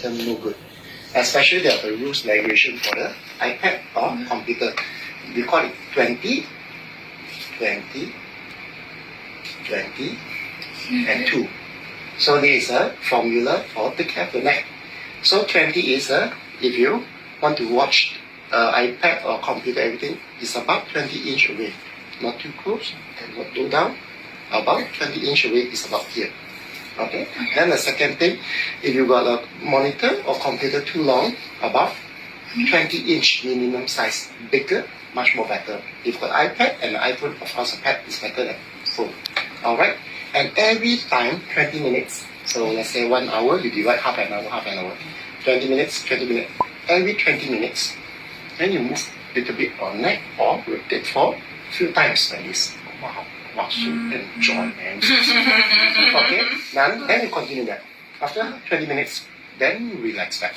monitor, no good. Especially there are the rules regulation for the iPad or computer. We call it 20, 20, 20, and 2. So there is a formula for take care of the neck. So 20 is if you want to watch iPad or computer, everything is about 20 inch away. Not too close and not too down. About 20 inch away is about here. Okay. Then the second thing, if you got a monitor or computer too long, about 20 inch minimum size. Bigger, much more better. If you've got iPad and iPhone, of course, a pad is better than phone. Alright? And every time, 20 minutes. So let's say 1 hour, you divide half an hour. 20 minutes, 20 minutes. Every 20 minutes, then you move a little bit on neck or rotate for a few times like this. Wow, so enjoy, man. Okay, then you continue that. After 20 minutes, then relax back.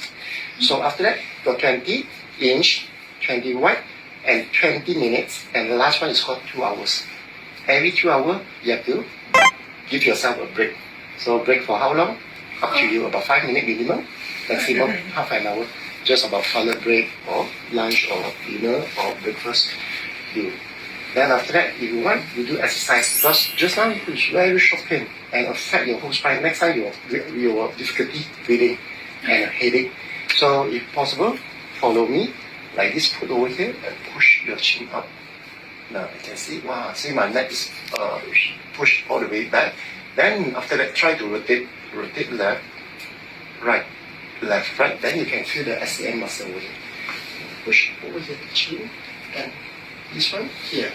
So after that, your 20 inch, 20 wide, and 20 minutes, and the last one is called 2 hours. Every 2 hours, you have to give yourself a break. So break for how long? Up to you, about 5 minutes minimum, maximum half an hour. Just about toilet break or lunch or dinner or breakfast. Then after that, if you want, you do exercise because just now you push very short pain and affect your whole spine. Next time you have difficulty breathing and a headache. So if possible, follow me like this. Put over here and push your chin up. Now you can see, wow, see my neck is pushed all the way back. Then after that, try to rotate left, right, left, right. Then you can feel the SCM muscle over here. Push over here, chin, and this one here.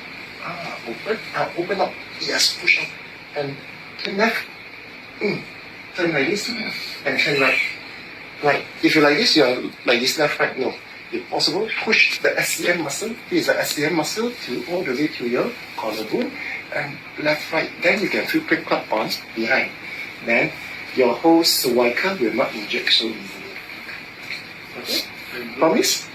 Open up. Yes, push up. And turn left. Turn like this. And turn right. Right. If you like this, you are like this left, right. No. If possible, push the SCM muscle. Here's the SCM muscle to all the way to your collarbone. And left, right. Then you can feel quick clap on behind. Then your whole cervical will not inject so easily. Okay? Promise?